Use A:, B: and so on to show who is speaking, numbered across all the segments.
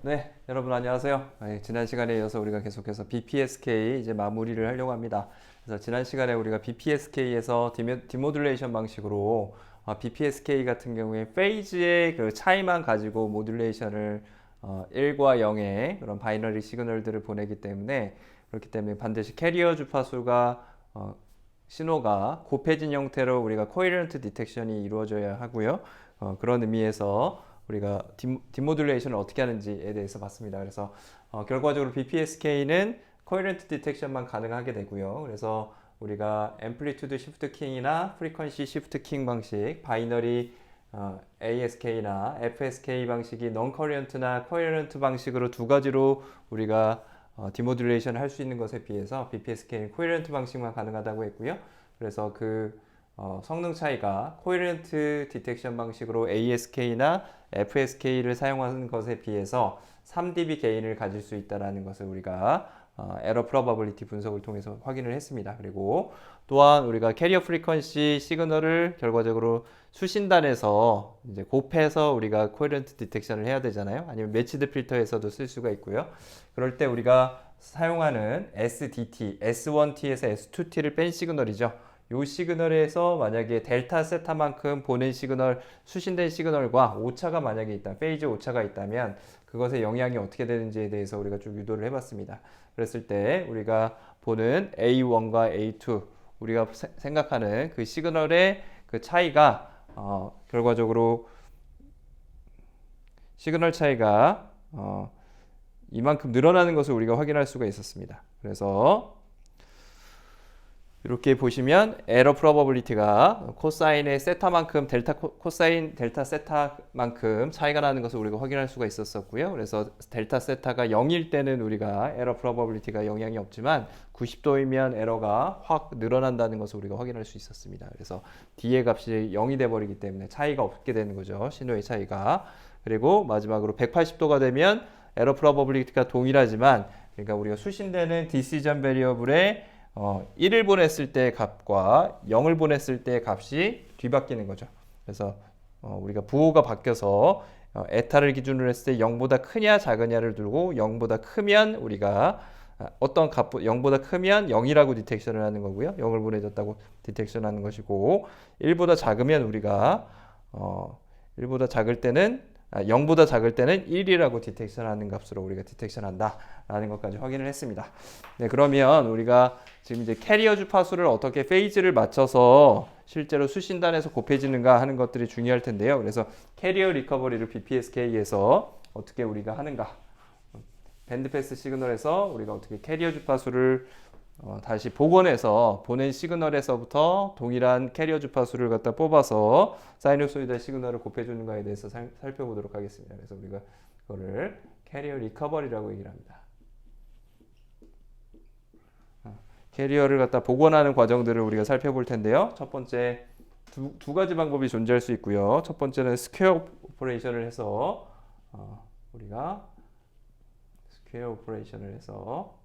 A: 네, 여러분 안녕하세요. 지난 시간에 이어서 우리가 계속해서 BPSK 이제 마무리를 하려고 합니다. 그래서 지난 시간에 우리가 BPSK에서 디모듈레이션 방식으로 BPSK 같은 경우에 페이즈의 그 차이만 가지고 모듈레이션을 1과 0의 그런 바이너리 시그널들을 보내기 때문에 그렇기 때문에 반드시 캐리어 주파수가 신호가 곱해진 형태로 우리가 코헤런트 디텍션이 이루어져야 하고요. 그런 의미에서 우리가 디모듈레이션을 어떻게 하는지에 대해서 봤습니다. 그래서 결과적으로 BPSK는 코헤런트 디텍션만 가능하게 되고요. 그래서 우리가 앰플리튜드 시프트 킹이나 프리퀀시 시프트 킹 방식, 바이너리 ASK나 FSK 방식이 non 커리언트나 코헤런트 방식으로 두 가지로 우리가 디모듈레이션을 할 수 있는 것에 비해서 BPSK는 코헤런트 방식만 가능하다고 했고요. 그래서 그 성능 차이가 코헤런트 디텍션 방식으로 ASK나 FSK를 사용하는 것에 비해서 3dB 게인을 가질 수 있다는 것을 우리가 에러 프로바빌리티 분석을 통해서 확인을 했습니다. 그리고 또한 우리가 캐리어 프리퀀시 시그널을 결과적으로 수신단에서 이제 곱해서 우리가 코헤런트 디텍션을 해야 되잖아요. 아니면 매치드 필터에서도 쓸 수가 있고요. 그럴 때 우리가 사용하는 SDT, S1T에서 S2T를 뺀 시그널이죠. 이 시그널에서 만약에 델타 세타만큼 보낸 시그널, 수신된 시그널과 오차가 만약에 있다, 페이즈 오차가 있다면 그것의 영향이 어떻게 되는지에 대해서 우리가 쭉 유도를 해봤습니다. 그랬을 때 우리가 보는 A1과 A2, 우리가 생각하는 그 시그널의 그 차이가 결과적으로 시그널 차이가 이만큼 늘어나는 것을 우리가 확인할 수가 있었습니다. 그래서 이렇게 보시면 에러 프로버빌리티가 코사인의 세타만큼 코사인 델타 세타만큼 차이가 나는 것을 우리가 확인할 수가 있었고요. 그래서 델타 세타가 0일 때는 우리가 에러 프로버빌리티가 영향이 없지만 90도이면 에러가 확 늘어난다는 것을 우리가 확인할 수 있었습니다. 그래서 D의 값이 0이 돼 버리기 때문에 차이가 없게 되는 거죠. 신호의 차이가. 그리고 마지막으로 180도가 되면 에러 프로버빌리티가 동일하지만 그러니까 우리가 수신되는 디시전 베리어블의 1을 보냈을 때 값과 0을 보냈을 때 값이 뒤바뀌는 거죠. 그래서 우리가 부호가 바뀌어서 에타를 기준으로 했을 때 0보다 크냐 작으냐를 두고 0보다 크면 우리가 어떤 값 0보다 크면 0이라고 디텍션을 하는 거고요. 0을 보내줬다고 디텍션하는 것이고 1보다 작으면 우리가 1보다 작을 때는 0보다 작을 때는 1이라고 디텍션하는 값으로 우리가 디텍션한다라는 것까지 확인을 했습니다. 네, 그러면 우리가 지금 이제 캐리어 주파수를 어떻게 페이즈를 맞춰서 실제로 수신단에서 곱해지는가 하는 것들이 중요할 텐데요. 그래서 캐리어 리커버리를 BPSK에서 어떻게 우리가 하는가? 밴드패스 시그널에서 우리가 어떻게 캐리어 주파수를 다시 복원해서 보낸 시그널에서부터 동일한 캐리어 주파수를 갖다 뽑아서 사이누소이달 시그널을 곱해주는가에 대해서 살펴보도록 하겠습니다. 그래서 우리가 그거를 캐리어 리커버리라고 얘기를 합니다. 캐리어를 갖다 복원하는 과정들을 우리가 살펴볼 텐데요. 첫 번째 두 가지 방법이 존재할 수 있고요. 첫 번째는 스퀘어 오퍼레이션을 해서 우리가 스퀘어 오퍼레이션을 해서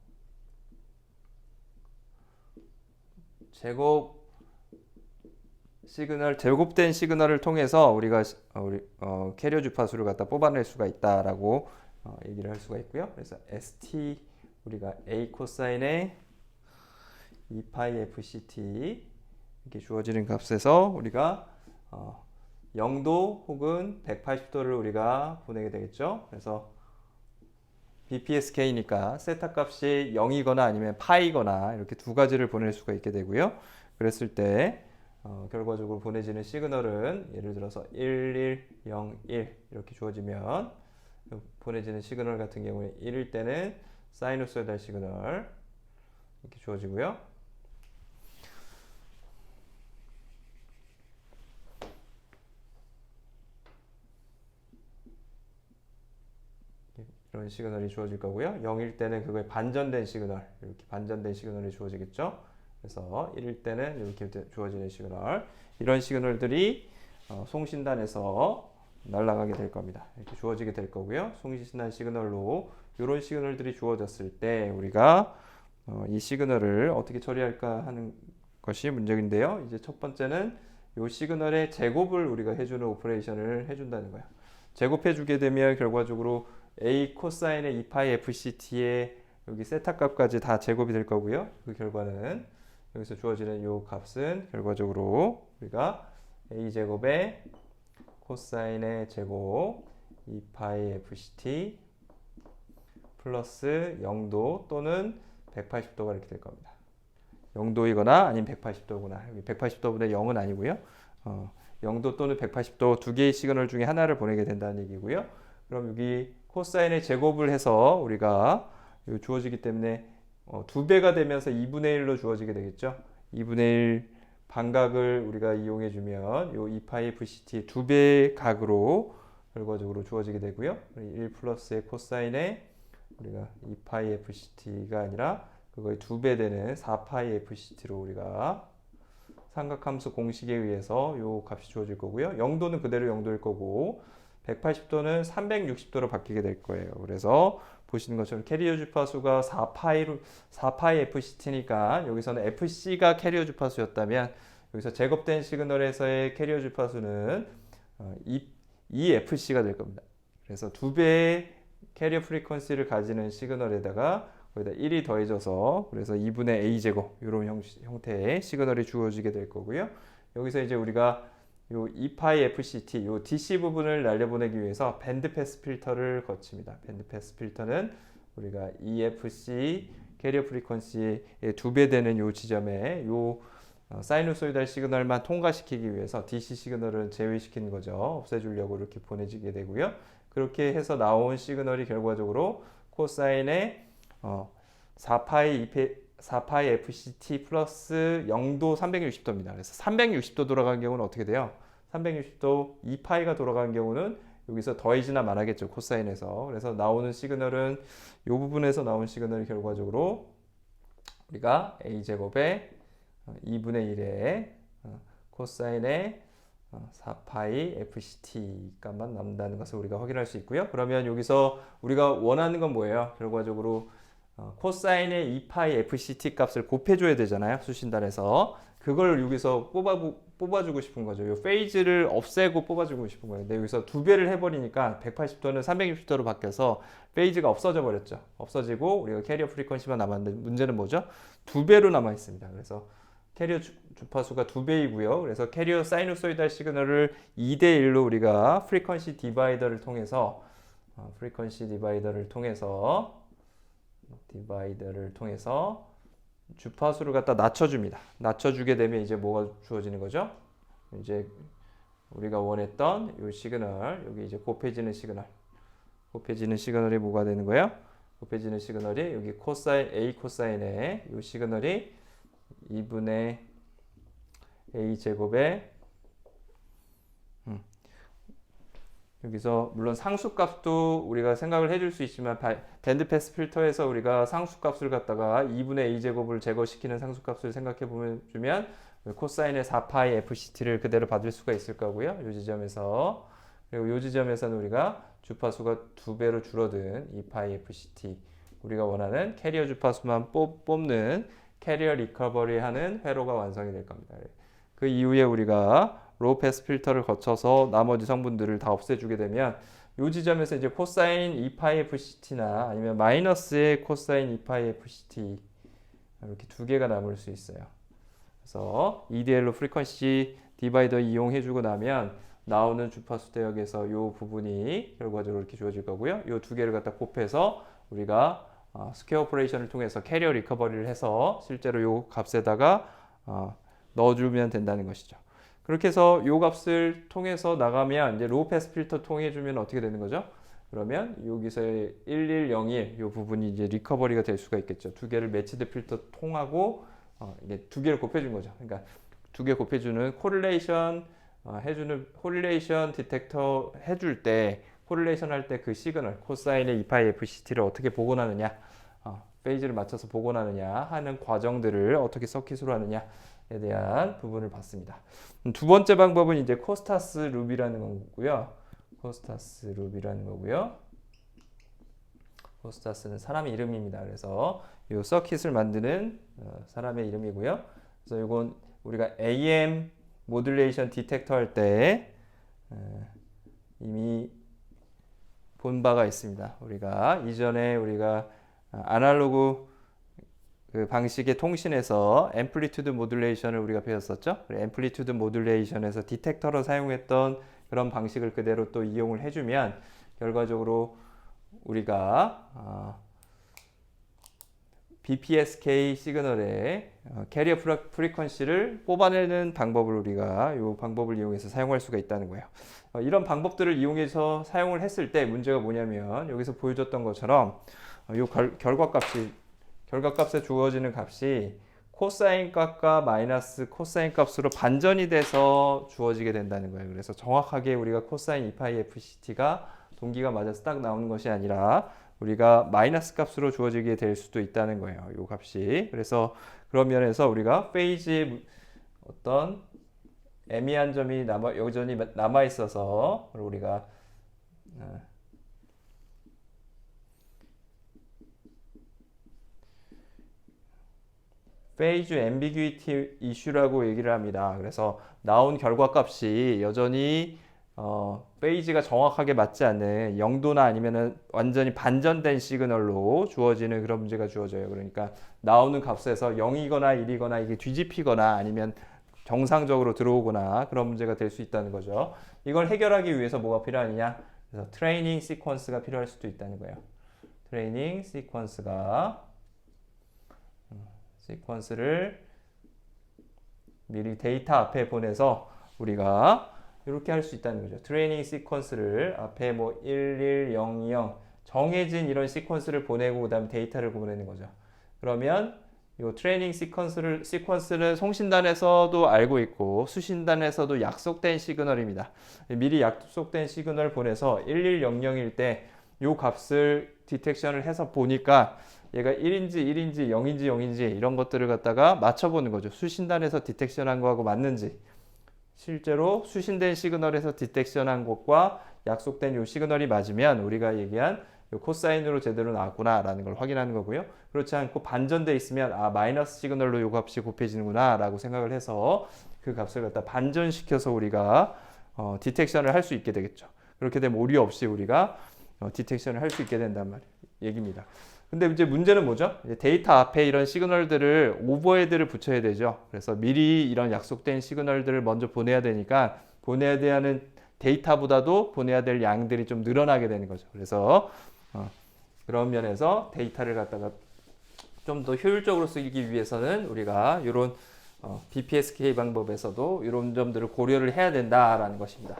A: 제곱된 시그널을 통해서 우리가 캐리어 주파수를 갖다 뽑아낼 수가 있다라고 얘기를 할 수가 있고요. 그래서 ST 우리가 A 코사인의 2파이 FCT 이렇게 주어지는 값에서 우리가 0도 혹은 180도를 우리가 보내게 되겠죠. 그래서 BPSK니까 세타 값이 0이거나 아니면 파이거나 이렇게 두 가지를 보낼 수가 있게 되고요. 그랬을 때 결과적으로 보내지는 시그널은 예를 들어서 11, 0, 1 이렇게 주어지면 보내지는 시그널 같은 경우에 1일 때는 사이누소이달 시그널 이렇게 주어지고요. 이런 시그널이 주어질 거고요. 0일 때는 그거에 반전된 시그널, 이렇게 반전된 시그널이 주어지겠죠. 그래서 1일 때는 이렇게 주어지는 시그널, 이런 시그널들이 송신단에서 날아가게 될 겁니다. 이렇게 주어지게 될 거고요. 송신단 시그널로 이런 시그널들이 주어졌을 때 우리가 이 시그널을 어떻게 처리할까 하는 것이 문제인데요. 이제 첫 번째는 이 시그널의 제곱을 우리가 해주는 오퍼레이션을 해준다는 거예요. 제곱해 주게 되면 결과적으로 A 코사인의 2파이 FCT의 여기 세타 값까지 다 제곱이 될 거고요. 그 결과는 여기서 주어지는 이 값은 결과적으로 우리가 A 제곱의 코사인의 제곱 2파이 FCT 플러스 0도 또는 180도가 이렇게 될 겁니다. 0도이거나 아니면 180도구나. 여기 180도보다 0은 아니고요. 0도 또는 180도 두 개의 시그널 중에 하나를 보내게 된다는 얘기고요. 그럼 여기 코사인의 제곱을 해서 우리가 주어지기 때문에 두 배가 되면서 2분의 1로 주어지게 되겠죠. 2분의 1 반각을 우리가 이용해 주면 요 2파이 FCT 두 배의 각으로 결과적으로 주어지게 되고요. 1 플러스의 코사인의 우리가 2파이 FCT가 아니라 그거의 두 배 되는 4파이 FCT로 우리가 삼각함수 공식에 의해서 요 값이 주어질 거고요. 0도는 그대로 0도일 거고 180도는 360도로 바뀌게 될 거예요. 그래서 보시는 것처럼 캐리어 주파수가 4파이 FCT니까 여기서는 FC가 캐리어 주파수였다면 여기서 제곱된 시그널에서의 캐리어 주파수는 2FC가 될 겁니다. 그래서 두 배의 캐리어 프리퀀시를 가지는 시그널에다가 거기다 1이 더해져서 그래서 2분의 A 제곱 이런 형태의 시그널이 주어지게 될 거고요. 여기서 이제 우리가 요 2파이 FCT 요 DC 부분을 날려보내기 위해서 밴드 패스 필터를 거칩니다. 밴드 패스 필터는 우리가 EFC 캐리어 프리퀀시의 두 배 되는 요 지점에 요 사이누소이달 시그널만 통과시키기 위해서 DC 시그널은 제외시키는 거죠. 없애주려고 이렇게 보내지게 되고요. 그렇게 해서 나온 시그널이 결과적으로 코사인의 4파이 FCT 플러스 0도 360도입니다. 그래서 360도 돌아가는 경우는 어떻게 돼요? 360도 2파이가 돌아가는 경우는 여기서 더해지나 말하겠죠. 코사인에서. 그래서 나오는 시그널은 이 부분에서 나온 시그널이 결과적으로 우리가 A제곱의 2분의 1의 코사인의 4파이 FCT 값만 남는다는 것을 우리가 확인할 수 있고요. 그러면 여기서 우리가 원하는 건 뭐예요? 결과적으로 코사인의 2파이 FCT 값을 곱해줘야 되잖아요. 수신단에서. 그걸 여기서 뽑아주고 싶은 거죠. 이 페이즈를 없애고 뽑아주고 싶은 거예요. 근데 여기서 두 배를 해버리니까 180도는 360도로 바뀌어서 페이즈가 없어져 버렸죠. 없어지고 우리가 캐리어 프리퀀시만 남았는데 문제는 뭐죠? 두 배로 남아 있습니다. 그래서 캐리어 주파수가 두 배이고요. 그래서 캐리어 사이누소이달 시그널을 2대 1로 우리가 프리퀀시 디바이더를 통해서 주파수를 갖다 낮춰줍니다. 낮춰주게 되면 이제 뭐가 주어지는 거죠? 이제 우리가 원했던 이 시그널, 여기 이제 곱해지는 시그널이 뭐가 되는 거예요? 곱해지는 시그널이 여기 코사인, A 코사인의 이 시그널이 2분의 A 제곱에 여기서 물론 상수값도 우리가 생각을 해줄 수 있지만 밴드 패스 필터에서 우리가 상수값을 갖다가 2분의 A 제곱을 제거시키는 상수값을 생각해 주면 코사인의 4파이 FCT를 그대로 받을 수가 있을 거고요. 이 지점에서 그리고 이 지점에서는 우리가 주파수가 두 배로 줄어든 2파이 FCT 우리가 원하는 캐리어 주파수만 뽑는 캐리어 리커버리 하는 회로가 완성이 될 겁니다. 그 이후에 우리가 로우 패스 필터를 거쳐서 나머지 성분들을 다 없애주게 되면 이 지점에서 이제 코사인 2파이 FCT나 아니면 마이너스의 코사인 2파이 FCT 이렇게 두 개가 남을 수 있어요. 그래서 EDL로 프리퀀시 디바이더 이용해주고 나면 나오는 주파수 대역에서 이 부분이 결과적으로 이렇게 주어질 거고요. 이 두 개를 갖다 곱해서 우리가 스퀘어 오퍼레이션을 통해서 캐리어 리커버리를 해서 실제로 이 값에다가 넣어주면 된다는 것이죠. 그렇게 해서 이 값을 통해서 나가면 이제 로우 패스 필터 통해 주면 어떻게 되는 거죠? 그러면 여기서의 1101 이 부분이 이제 리커버리가 될 수가 있겠죠. 두 개를 매치드 필터 통하고 이게 두 개를 곱해준 거죠. 그러니까 두 개 곱해주는 코릴레이션 코릴레이션 디텍터 해줄 때 코릴레이션 할 때 그 시그널 코사인의 2파이 FCT를 어떻게 복원하느냐 페이지를 맞춰서 복원하느냐 하는 과정들을 어떻게 서킷으로 하느냐에 대한 부분을 봤습니다. 두 번째 방법은 이제 코스타스 룹이라는 거고요. 코스타스는 사람의 이름입니다. 그래서 이 서킷을 만드는 사람의 이름이고요. 그래서 이건 우리가 AM 모듈레이션 디텍터 할 때 이미 본 바가 있습니다. 우리가 이전에 우리가 아날로그 그 방식의 통신에서 앰플리튜드 모듈레이션을 우리가 배웠었죠. 앰플리튜드 모듈레이션에서 디텍터로 사용했던 그런 방식을 그대로 또 이용을 해주면 결과적으로 우리가 BPSK 시그널의 캐리어 프리퀀시를 뽑아내는 방법을 우리가 이 방법을 이용해서 사용할 수가 있다는 거예요. 이런 방법들을 이용해서 사용을 했을 때 문제가 뭐냐면 여기서 보여줬던 것처럼 이 결과값에 주어지는 값이 코사인 값과 마이너스 코사인 값으로 반전이 돼서 주어지게 된다는 거예요. 그래서 정확하게 우리가 코사인 2파이 FCT가 동기가 맞아서 딱 나오는 것이 아니라 우리가 마이너스 값으로 주어지게 될 수도 있다는 거예요. 이 값이. 그래서 그런 면에서 우리가 페이지에 어떤 애매한 점이 여전히 남아 있어서 우리가 페이즈 앰비규이티 이슈라고 얘기를 합니다. 그래서 나온 결과값이 여전히 페이지가 정확하게 맞지 않는 0도나 아니면은 완전히 반전된 시그널로 주어지는 그런 문제가 주어져요. 그러니까 나오는 값에서 0이거나 1이거나 이게 뒤집히거나 아니면 정상적으로 들어오거나 그런 문제가 될 수 있다는 거죠. 이걸 해결하기 위해서 뭐가 필요하느냐? 그래서 트레이닝 시퀀스가 필요할 수도 있다는 거예요. 트레이닝 시퀀스를 미리 데이터 앞에 보내서 우리가 이렇게 할 수 있다는 거죠. 트레이닝 시퀀스를 앞에 뭐 1100 정해진 이런 시퀀스를 보내고 그다음에 데이터를 보내는 거죠. 그러면 이 트레이닝 시퀀스는 송신단에서도 알고 있고 수신단에서도 약속된 시그널입니다. 미리 약속된 시그널을 보내서 1100일 때 이 값을 디텍션을 해서 보니까 얘가 1인지 0인지 0인지 이런 것들을 갖다가 맞춰보는 거죠. 수신단에서 디텍션한 거하고 맞는지. 실제로 수신된 시그널에서 디텍션한 것과 약속된 이 시그널이 맞으면 우리가 얘기한 이 코사인으로 제대로 나왔구나 라는 걸 확인하는 거고요. 그렇지 않고 반전돼 있으면 마이너스 시그널로 이 값이 곱해지는구나 라고 생각을 해서 그 값을 갖다 반전시켜서 우리가 디텍션을 할 수 있게 되겠죠. 그렇게 되면 오류 없이 우리가 디텍션을 할 수 있게 된단 얘기입니다. 근데 이제 문제는 뭐죠? 데이터 앞에 이런 시그널들을 오버헤드를 붙여야 되죠. 그래서 미리 이런 약속된 시그널들을 먼저 보내야 되니까 보내야 되는 데이터보다도 보내야 될 양들이 좀 늘어나게 되는 거죠. 그래서 그런 면에서 데이터를 갖다가 좀 더 효율적으로 쓰기 위해서는 우리가 이런 BPSK 방법에서도 이런 점들을 고려를 해야 된다라는 것입니다.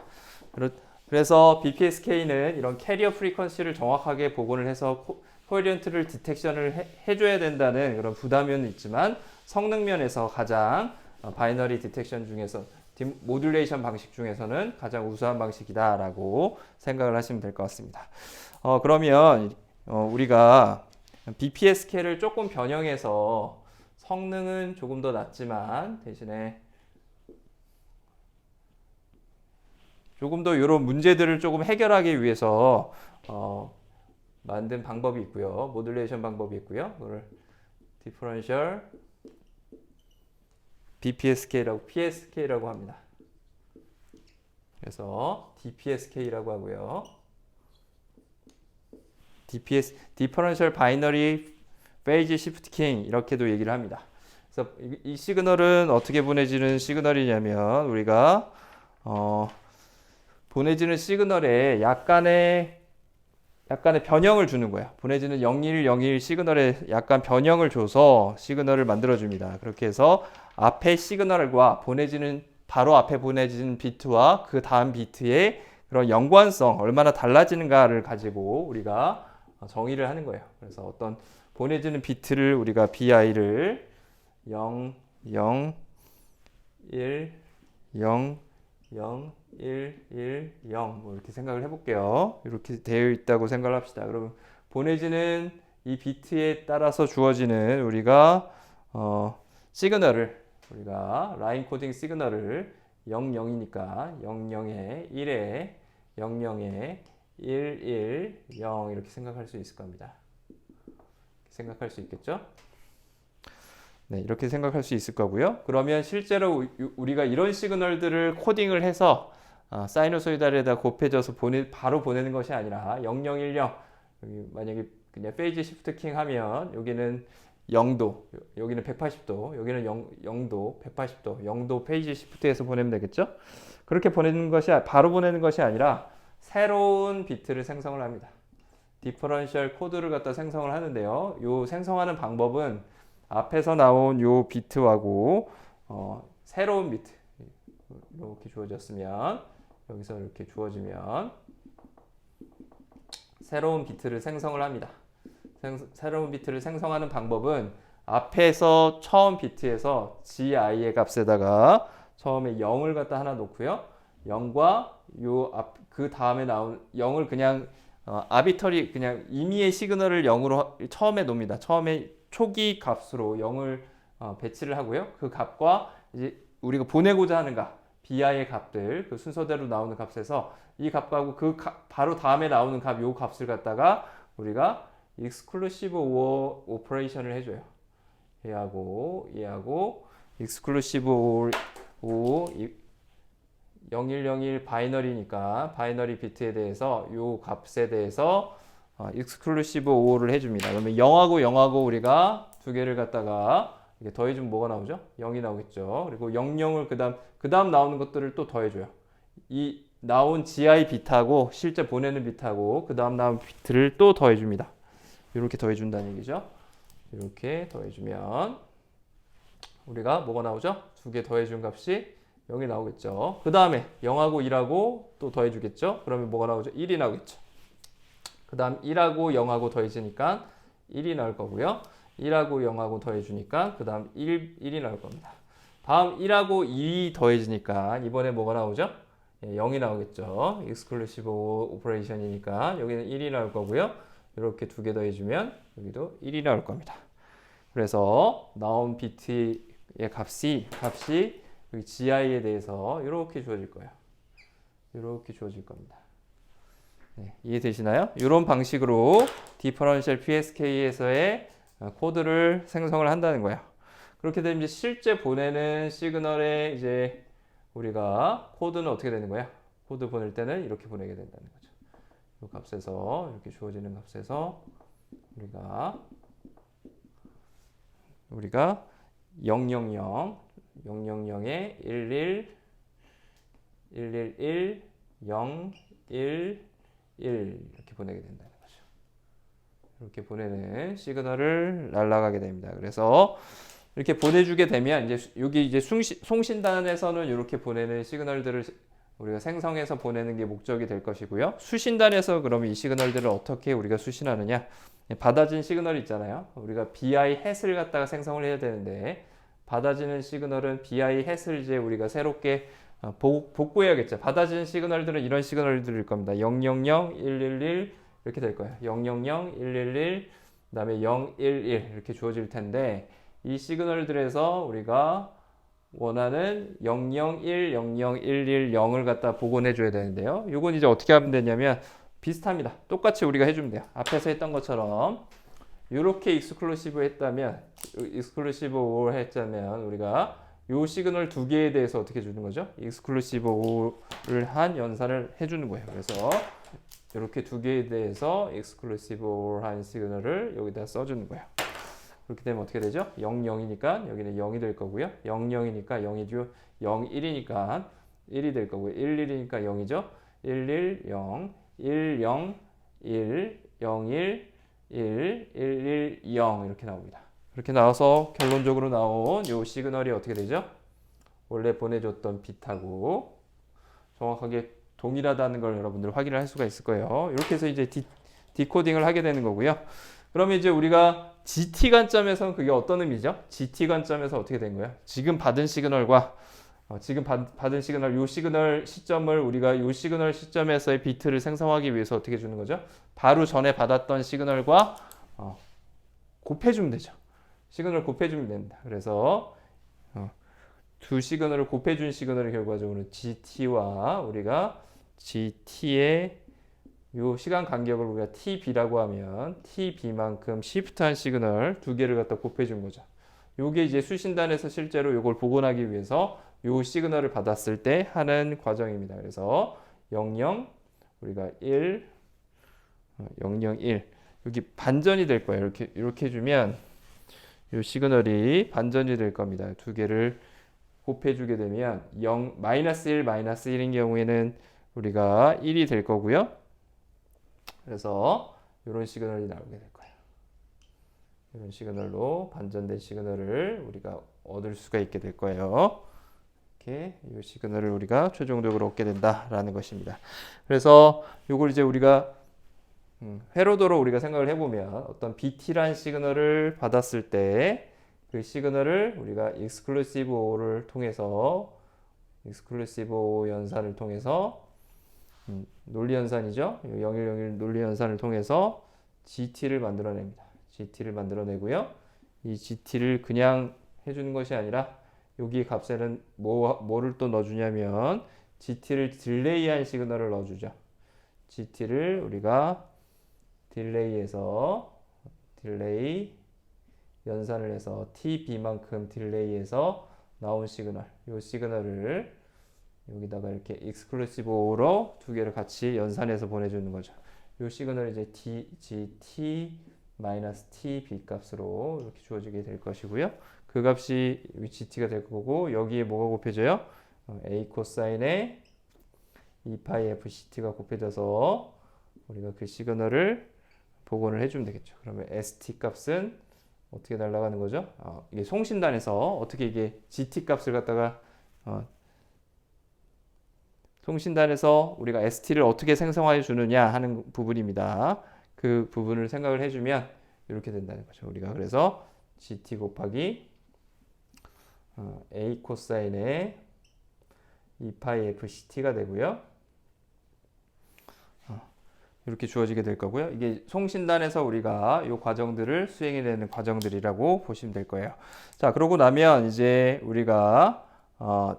A: 그래서 BPSK는 이런 캐리어 프리퀀시를 정확하게 복원을 해서 코헤리언트를 디텍션을 해줘야 된다는 그런 부담은 있지만 성능 면에서 가장 바이너리 디텍션 중에서 모듈레이션 방식 중에서는 가장 우수한 방식이다라고 생각을 하시면 될 것 같습니다. 그러면 우리가 BPSK를 조금 변형해서 성능은 조금 더 낮지만 대신에 조금 더 이런 문제들을 조금 해결하기 위해서 만든 방법이 있고요. 모듈레이션 방법이 있고요. 그걸 디퍼런셜 BPSK라고 PSK라고 합니다. 그래서 DPSK라고 하고요. 디퍼런셜 바이너리 페이지 시프트 킹 이렇게도 얘기를 합니다. 그래서 이 시그널은 어떻게 보내지는 시그널이냐면 우리가 보내지는 시그널에 약간의 변형을 주는 거야. 보내지는 0101 시그널에 약간 변형을 줘서 시그널을 만들어 줍니다. 그렇게 해서 앞에 시그널과 바로 앞에 보내지는 비트와 그 다음 비트의 그런 연관성, 얼마나 달라지는가를 가지고 우리가 정의를 하는 거예요. 그래서 어떤 보내지는 비트를 우리가 BI를 0, 0, 1, 0, 0, 1, 1, 0 뭐 이렇게 생각을 해볼게요. 이렇게 되어 있다고 생각을 합시다. 그러면 보내지는 이 비트에 따라서 주어지는 우리가 시그널을 우리가 라인 코딩 시그널을 00이니까 00에 1에 00에 1, 1, 0 이렇게 생각할 수 있을 겁니다. 생각할 수 있겠죠? 네, 이렇게 생각할 수 있을 거고요. 그러면 실제로 우리가 이런 시그널들을 코딩을 해서 사이누소이달에다 곱해져서 바로 보내는 것이 아니라 0010 여기 만약에 그냥 페이지 시프트 킹 하면 여기는 0도, 여기는 180도, 여기는 0도, 180도, 0도 페이지 시프트해서 보내면 되겠죠? 그렇게 보내는 것이 바로 보내는 것이 아니라 새로운 비트를 생성을 합니다. 디퍼런셜 코드를 갖다 생성을 하는데요. 요 생성하는 방법은 앞에서 나온 요 비트하고 새로운 비트 이렇게 주어졌으면 여기서 이렇게 주어지면 새로운 비트를 생성을 합니다. 새로운 비트를 생성하는 방법은 앞에서 처음 비트에서 GI의 값에다가 처음에 0을 갖다 하나 놓고요. 0과 그 다음에 나온 0을 그냥 아비터리 그냥 임의의 시그널을 0으로 처음에 놓습니다. 처음에 초기 값으로 0을 배치를 하고요. 그 값과 이제 우리가 보내고자 하는 값, BI의 값들, 그 순서대로 나오는 값에서 이 값하고 바로 다음에 나오는 값, 요 값을 갖다가 우리가 exclusive OR 오퍼레이션을 해줘요. 얘하고 exclusive OR 0101 바이너리니까 바이너리 비트에 대해서 요 값에 대해서 exclusive OR를 해줍니다. 그러면 0하고 우리가 두 개를 갖다가 이게 더해주면 뭐가 나오죠? 0이 나오겠죠. 그리고 00을 그 다음 나오는 것들을 또 더해줘요. 이 나온 GI 비트하고 실제 보내는 비트하고 그 다음 나온 비트를 또 더해줍니다. 이렇게 더해준다는 얘기죠. 이렇게 더해주면 우리가 뭐가 나오죠? 두 개 더해준 값이 0이 나오겠죠. 그 다음에 0하고 1하고 또 더해주겠죠. 그러면 뭐가 나오죠? 1이 나오겠죠. 그 다음 1하고 0하고 더해지니까 1이 나올 거고요. 1하고 0하고 더해주니까 그 다음 1이 나올 겁니다. 다음 1하고 2이 더해지니까 이번에 뭐가 나오죠? 0이 나오겠죠. exclusive operation이니까 여기는 1이 나올 거고요. 이렇게 두 개 더해주면 여기도 1이 나올 겁니다. 그래서 나온 비트의 값이 여기 GI에 대해서 이렇게 주어질 거예요. 이렇게 주어질 겁니다. 네, 이해되시나요? 이런 방식으로 디퍼런셜 PSK에서의 코드를 생성을 한다는 거예요. 그렇게 되면 이제 실제 보내는 시그널에 이제 우리가 코드는 어떻게 되는 거야? 코드 보낼 때는 이렇게 보내게 된다는 거죠. 이 값에서 이렇게 주어지는 값에서 우리가 000에 11 111 0 1 1 이렇게 보내게 된다는 거죠. 이렇게 보내는 시그널을 날아가게 됩니다. 그래서 이렇게 보내주게 되면 이제 여기 이제 송신단에서는 이렇게 보내는 시그널들을 우리가 생성해서 보내는 게 목적이 될 것이고요. 수신단에서 그러면 이 시그널들을 어떻게 우리가 수신하느냐? 받아진 시그널 있잖아요. 우리가 BI 햇을 갖다가 생성을 해야 되는데 받아지는 시그널은 BI 햇을 이제 우리가 새롭게 복구해야겠죠. 받아지는 시그널들은 이런 시그널들일 겁니다. 000, 111 이렇게 될 거예요. 000, 111 그다음에 011 이렇게 주어질 텐데 이 시그널들에서 우리가 원하는 001, 0011, 0을 갖다 복원해 줘야 되는데요. 이건 이제 어떻게 하면 되냐면 비슷합니다. 똑같이 우리가 해주면 돼요. 앞에서 했던 것처럼 이렇게 익스클루시브 했다면 익스클루시브 OR 했다면 우리가 이 시그널 두 개에 대해서 어떻게 주는 거죠? 익스클루시브 OR을 한 연산을 해주는 거예요. 그래서 이렇게 두 개에 대해서 익스클루시브 OR 한 시그널을 여기다 써주는 거예요. 그렇게 되면 어떻게 되죠? 00이니까 여기는 0이 될 거고요. 00이니까 0이죠. 01이니까 1이 될 거고요. 11이니까 0이죠. 11, 0, 10, 1, 01, 1, 11, 0 이렇게 나옵니다. 그렇게 나와서 결론적으로 나온 이 시그널이 어떻게 되죠? 원래 보내줬던 빛하고 정확하게 동일하다는 걸 여러분들 확인을 할 수가 있을 거예요. 이렇게 해서 이제 디코딩을 하게 되는 거고요. 그러면 이제 우리가 GT 관점에서는 그게 어떤 의미죠? GT 관점에서 어떻게 된 거예요? 지금 받은 시그널과 지금 받은 시그널, 요 시그널 시점을 우리가 요 시그널 시점에서의 비트를 생성하기 위해서 어떻게 주는 거죠? 바로 전에 받았던 시그널과 곱해주면 되죠. 시그널을 곱해주면 됩니다. 그래서 두 시그널을 곱해준 시그널이 결과적으로 GT와 우리가 GT의 요 시간 간격을 우리가 TB라고 하면 TB만큼 시프트한 시그널 두 개를 갖다 곱해준 거죠. 요게 이제 수신단에서 실제로 요걸 복원하기 위해서 요 시그널을 받았을 때 하는 과정입니다. 그래서 00 우리가 1 001 여기 반전이 될 거예요. 이렇게 해주면 이 시그널이 반전이 될 겁니다. 두 개를 곱해주게 되면 0, 마이너스 1, 마이너스 1인 경우에는 우리가 1이 될 거고요. 그래서 이런 시그널이 나오게 될 거예요. 이런 시그널로 반전된 시그널을 우리가 얻을 수가 있게 될 거예요. 이렇게 이 시그널을 우리가 최종적으로 얻게 된다라는 것입니다. 그래서 이걸 이제 우리가 회로도로 우리가 생각을 해보면 어떤 BT란 시그널을 받았을 때 그 시그널을 우리가 exclusive OR를 통해서 exclusive O 연산을 통해서 논리 연산이죠. 0101 논리 연산을 통해서 GT를 만들어냅니다. GT를 만들어내고요. 이 GT를 그냥 해주는 것이 아니라 여기 값에는 뭐를 또 넣어주냐면 GT를 딜레이한 시그널을 넣어주죠. GT를 우리가 딜레이해서 딜레이 연산을 해서 TB만큼 딜레이해서 나온 시그널, 이 시그널을 여기다가 이렇게 exclusive OR로 두 개를 같이 연산해서 보내주는 거죠. 이 시그널이 이제 GT-TB 값으로 이렇게 주어지게 될 것이고요. 그 값이 GT가 될 거고 여기에 뭐가 곱해져요? A 코사인에 2파이 FCT가 곱해져서 우리가 그 시그널을 복원을 해주면 되겠죠. 그러면 ST 값은 어떻게 날아가는 거죠? 이게 송신단에서 어떻게 이게 GT 값을 갖다가 송신단에서 우리가 ST를 어떻게 생성해 주느냐 하는 부분입니다. 그 부분을 생각을 해주면 이렇게 된다는 거죠. 우리가 그래서 GT 곱하기 A 코사인의 2파이 FCT가 되고요. 이렇게 주어지게 될 거고요. 이게 송신단에서 우리가 이 과정들을 수행해내는 과정들이라고 보시면 될 거예요. 자, 그러고 나면 이제 우리가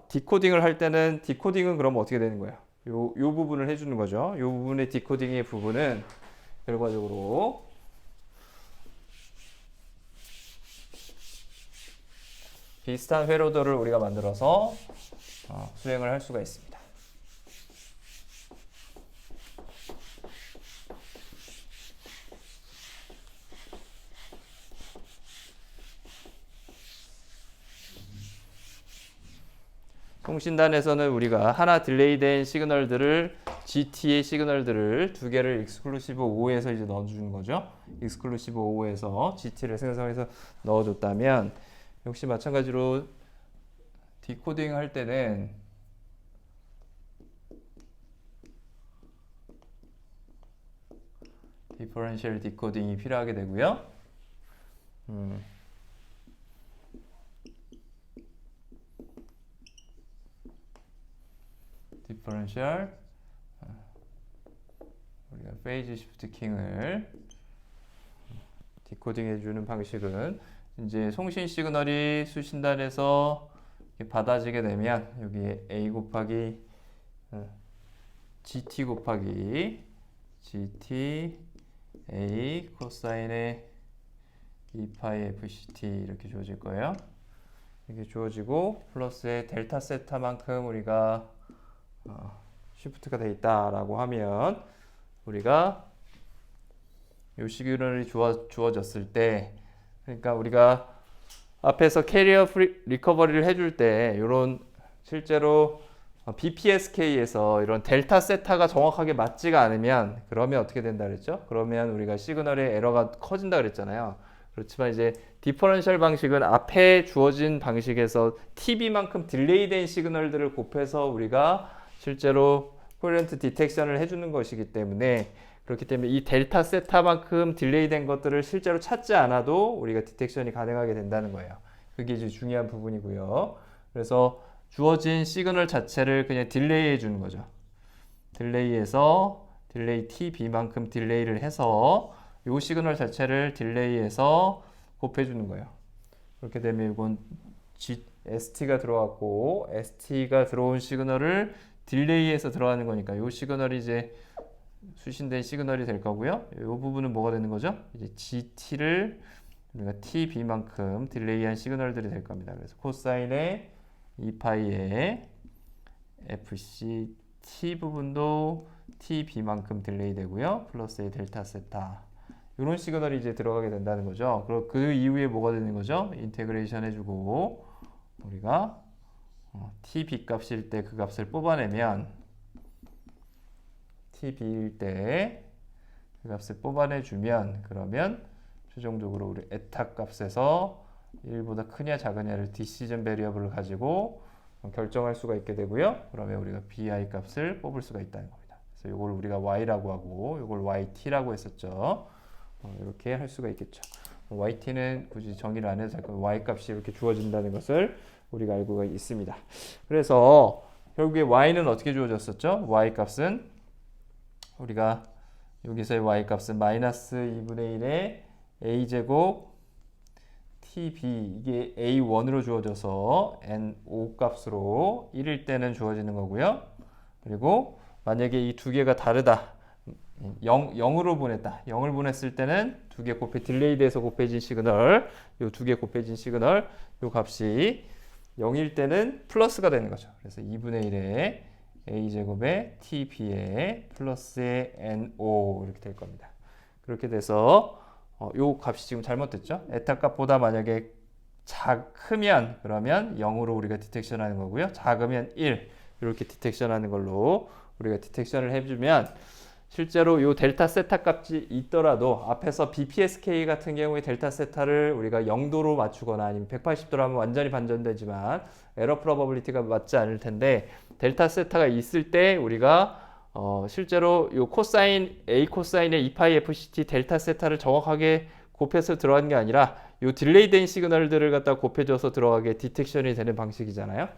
A: 디코딩을 할 때는 디코딩은 그럼 어떻게 되는 거예요? 요 부분을 해주는 거죠. 요 부분의 디코딩의 부분은 결과적으로 비슷한 회로도를 우리가 만들어서 수행을 할 수가 있습니다. 송신단에서는 우리가 하나 딜레이된 시그널들을 GT의 시그널들을 두 개를 익스클루시브 O에서 이제 넣어주는 거죠. 익스클루시브 O에서 GT를 생성해서 넣어줬다면 역시 마찬가지로 디코딩 할 때는 디퍼런셜 디코딩이 필요하게 되고요. 디퍼런셜 우리가 페이즈 시프트 킹을 디코딩 해주는 방식은 이제 송신 시그널이 수신단에서 받아지게 되면 여기에 A 곱하기 GT 곱하기 GT A 코사인의 2파이 FCT 이렇게 주어질 거예요. 이렇게 주어지고 플러스에 델타 세타만큼 우리가 시프트가 되어 있다라고 하면 우리가 이 시그널이 주어졌을 때 그러니까 우리가 앞에서 캐리어 리커버리를 해줄 때 이런 실제로 BPSK에서 이런 델타 세타가 정확하게 맞지가 않으면 그러면 어떻게 된다 그랬죠? 그러면 우리가 시그널의 에러가 커진다 그랬잖아요. 그렇지만 이제 디퍼런셜 방식은 앞에 주어진 방식에서 TB만큼 딜레이된 시그널들을 곱해서 우리가 실제로 코헤런트 디텍션을 해주는 것이기 때문에 그렇기 때문에 이 델타 세타만큼 딜레이된 것들을 실제로 찾지 않아도 우리가 디텍션이 가능하게 된다는 거예요. 그게 이제 중요한 부분이고요. 그래서 주어진 시그널 자체를 그냥 딜레이 해주는 거죠. 딜레이해서 딜레이 TB만큼 딜레이를 해서 이 시그널 자체를 딜레이해서 곱해주는 거예요. 그렇게 되면 이건 ST가 들어왔고 ST가 들어온 시그널을 딜레이해서 들어가는 거니까 이 시그널이 이제 수신된 시그널이 될 거고요. 이 부분은 뭐가 되는 거죠? 이제 GT를 우리가 TB만큼 딜레이한 시그널들이 될 겁니다. 그래서 코사인의 2파이의 FC T 부분도 TB만큼 딜레이 되고요. 플러스의 델타 세타. 이런 시그널이 이제 들어가게 된다는 거죠. 그리고 그 이후에 뭐가 되는 거죠? 인테그레이션 해주고 우리가 TB 값일 때 그 값을 뽑아내면 TB일 때 그 값을 뽑아내주면 그러면 최종적으로 우리 에타 값에서 1보다 크냐 작으냐를 디시전 베리어블을 가지고 결정할 수가 있게 되고요. 그러면 우리가 BI 값을 뽑을 수가 있다는 겁니다. 그래서 이걸 우리가 Y라고 하고 이걸 YT라고 했었죠. 이렇게 할 수가 있겠죠. YT는 굳이 정의를 안 해도 될 거예요. Y 값이 이렇게 주어진다는 것을 우리가 알고 있습니다. 그래서 결국에 Y는 어떻게 주어졌었죠? Y 값은 우리가 여기서의 Y 값은 마이너스 2분의 1의 A제곱 TB 이게 A1으로 주어져서 N5 값으로 1일 때는 주어지는 거고요. 그리고 만약에 이 두 개가 다르다. 0으로 보냈다. 0을 보냈을 때는 두 개 딜레이 돼서 곱해진 시그널, 요 두 개 곱해진 시그널, 요 값이 0일 때는 플러스가 되는 거죠. 그래서 2분의 1의 a제곱의 tb의 플러스의 no 이렇게 될 겁니다. 그렇게 돼서 요 값이 지금 잘못됐죠. 에타 값보다 만약에 크면 그러면 0으로 우리가 디텍션 하는 거고요. 작으면 1 이렇게 디텍션 하는 걸로 우리가 디텍션을 해주면 실제로 요 델타 세타 값이 있더라도 앞에서 BPSK 같은 경우에 델타 세타를 우리가 0도로 맞추거나 아니면 180도로 하면 완전히 반전되지만 에러 프로버빌리티가 맞지 않을 텐데 델타 세타가 있을 때 우리가 실제로 요 코사인 A 코사인의 2파이 FCT 델타 세타를 정확하게 곱해서 들어가는 게 아니라 요 딜레이 된 시그널들을 갖다 곱해줘서 들어가게 디텍션이 되는 방식이잖아요.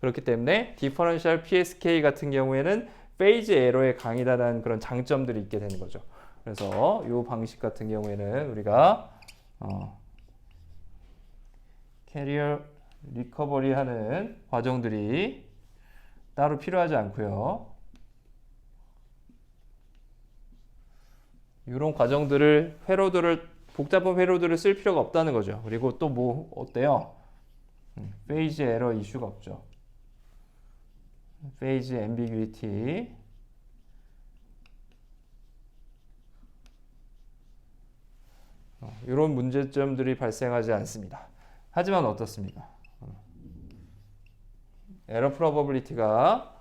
A: 그렇기 때문에 디퍼런셜 PSK 같은 경우에는 페이즈 에러에 강하다는 그런 장점들이 있게 되는 거죠. 그래서 이 방식 같은 경우에는 우리가 캐리어 리커버리 하는 과정들이 따로 필요하지 않고요. 이런 과정들을 복잡한 회로들을 쓸 필요가 없다는 거죠. 그리고 또 뭐 어때요? 페이즈 에러 이슈가 없죠. 페이즈 앰비규이티 이런 문제점들이 발생하지 않습니다. 하지만 어떻습니까? 에러 프로버빌리티가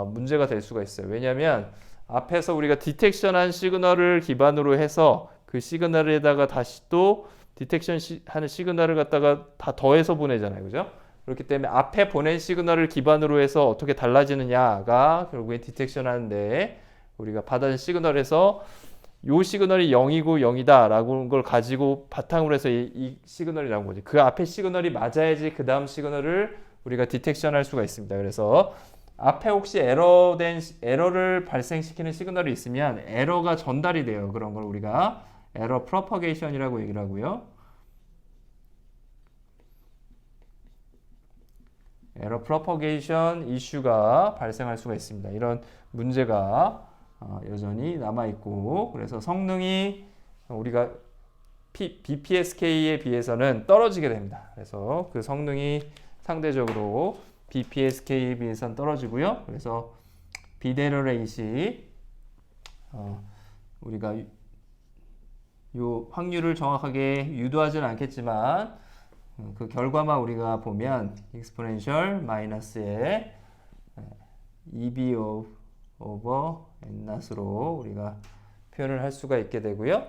A: 문제가 될 수가 있어요. 왜냐하면 앞에서 우리가 디텍션한 시그널을 기반으로 해서 그 시그널에다가 다시 또 디텍션 하는 시그널을 갖다가 다 더해서 보내잖아요. 그죠? 그렇기 때문에 앞에 보낸 시그널을 기반으로 해서 어떻게 달라지느냐가 결국에 디텍션 하는데 우리가 받은 시그널에서 요 시그널이 0이고 0이다 라고 걸 가지고 바탕으로 해서 이 시그널이 나온 거지. 그 앞에 시그널이 맞아야지 그 다음 시그널을 우리가 디텍션 할 수가 있습니다. 그래서 앞에 혹시 에러를 발생시키는 시그널이 있으면 에러가 전달이 돼요. 그런 걸 우리가 에러 프로퍼게이션이라고 얘기를 하고요. 에러 프로퍼게이션 이슈가 발생할 수가 있습니다. 이런 문제가 여전히 남아있고 그래서 성능이 우리가 BPSK에 비해서는 떨어지게 됩니다. 그래서 그 성능이 상대적으로 BPSK에 비해서는 떨어지고요. 그래서 비데러 레이시 우리가 요 확률을 정확하게 유도하지는 않겠지만 그 결과만 우리가 보면 익스포넨셜 마이너스의 EB 오버 N낫으로 우리가 표현을 할 수가 있게 되고요.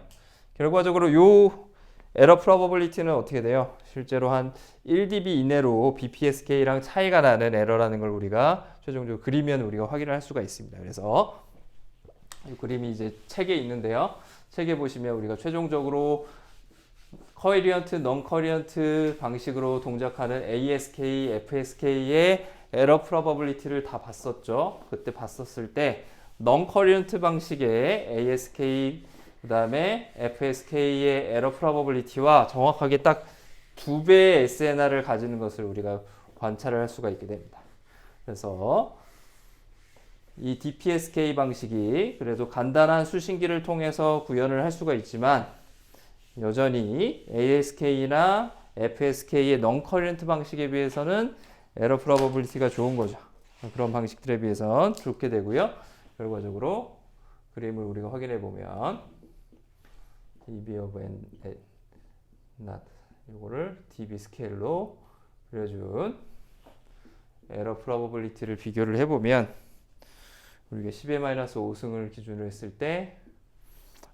A: 결과적으로 요 에러 프로버빌리티는 어떻게 돼요? 실제로 한 1dB 이내로 BPSK랑 차이가 나는 에러라는 걸 우리가 최종적으로 그리면 우리가 확인을 할 수가 있습니다. 그래서 이 그림이 이제 책에 있는데요. 책에 보시면 우리가 최종적으로 커리언트, non 커리언트 방식으로 동작하는 ASK, FSK의 에러 프로버빌리티를 다 봤었죠. 그때 봤었을 때 non 커리언트 방식의 ASK 그 다음에 FSK의 에러 프로버빌리티와 정확하게 딱 2배의 SNR을 가지는 것을 우리가 관찰을 할 수가 있게 됩니다. 그래서 이 DPSK 방식이 그래도 간단한 수신기를 통해서 구현을 할 수가 있지만 여전히 ASK나 FSK의 non 커리언트 방식에 비해서는 에러 프로버빌리티가 좋은 거죠. 그런 방식들에 비해선 좋게 되고요. 결과적으로 그림을 우리가 확인해 보면 dB of n not 이거를 dB 스케일로 그려준 에러 프로버빌리티를 비교를 해보면 우리가 10의-5승을 기준으로 했을 때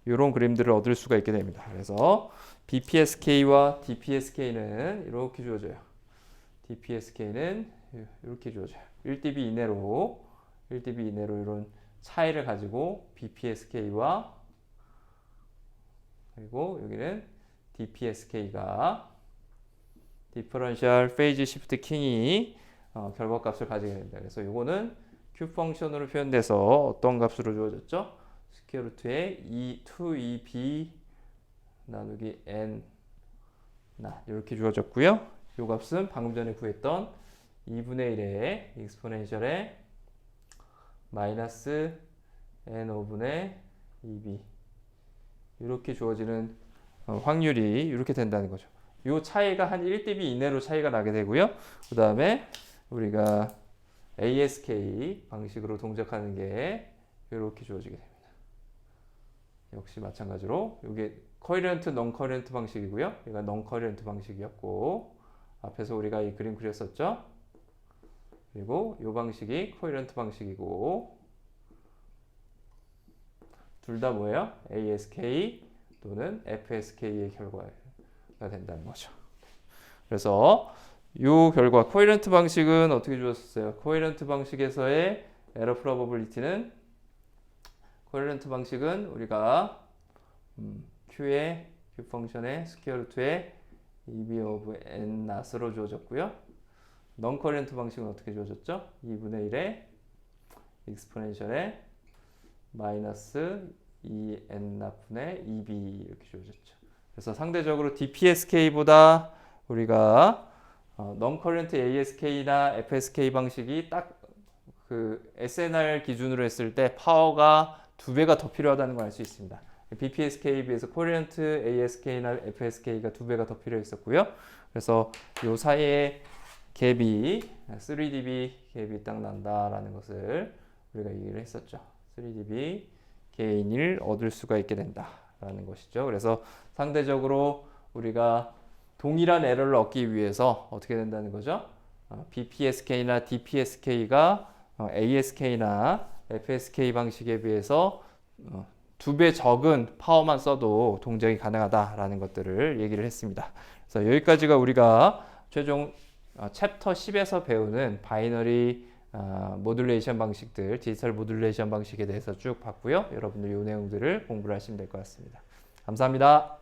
A: 이런 그림들을 얻을 수가 있게 됩니다. 그래서 BPSK와 DPSK는 이렇게 주어져요. DPSK는 이렇게 주어져요. 1dB 이내로 이런 차이를 가지고 BPSK와 그리고 여기는 DPSK가 디퍼런셜 페이즈 시프트 킹이 결과값을 가지게 됩니다. 그래서 이거는 Q 펑션으로 표현돼서 어떤 값으로 주어졌죠? 스퀘어 루트의 2EB 나누기 N 이렇게 주어졌고요. 이 값은 방금 전에 구했던 2분의 1의 익스포넨셜의 마이너스 N 5분의 2B 이렇게 주어지는 확률이 이렇게 된다는 거죠. 이 차이가 한 1dB 이내로 차이가 나게 되고요. 그 다음에 우리가 ASK 방식으로 동작하는 게 이렇게 주어지게 됩니다. 역시 마찬가지로 이게 커리런트, non 커리런트 방식이고요. 얘가 non 커리런트 방식이었고 앞에서 우리가 이 그림 그렸었죠. 그리고 이 방식이 커리런트 방식이고 둘 다 뭐예요? ASK 또는 FSK의 결과가 된다는 거죠. 그래서 이 결과 코헤런트 방식은 어떻게 주었어요? 코헤런트 방식에서의 에러 프로버빌리티는 코헤런트 방식은 우리가 Q의 Q 펑션의 스퀘어 루트의 EB of N 낫으로 주어졌고요. non 커리런트 방식은 어떻게 주어졌죠? 2분의 1의 익스포넨셜의 마이너스 2n 납분의 2b 이렇게 주어졌죠. 그래서 상대적으로 DPSK보다 우리가 non current ASK나 FSK 방식이 딱 그 SNR 기준으로 했을 때 파워가 2배가 더 필요하다는 걸 알 수 있습니다. BPSK에 비해서 current ASK나 FSK가 2배가 더 필요했었고요. 그래서 이 사이에 갭이 3dB 갭이 딱 난다라는 것을 우리가 얘기를 했었죠. 3dB 게인을 얻을 수가 있게 된다라는 것이죠. 그래서 상대적으로 우리가 동일한 에러를 얻기 위해서 어떻게 된다는 거죠? BPSK나 DPSK가 ASK나 FSK 방식에 비해서 2배 적은 파워만 써도 동작이 가능하다라는 것들을 얘기를 했습니다. 그래서 여기까지가 우리가 최종 챕터 10에서 배우는 바이너리 모듈레이션 방식들, 디지털 모듈레이션 방식에 대해서 쭉 봤고요. 여러분들 이 내용들을 공부를 하시면 될 것 같습니다. 감사합니다.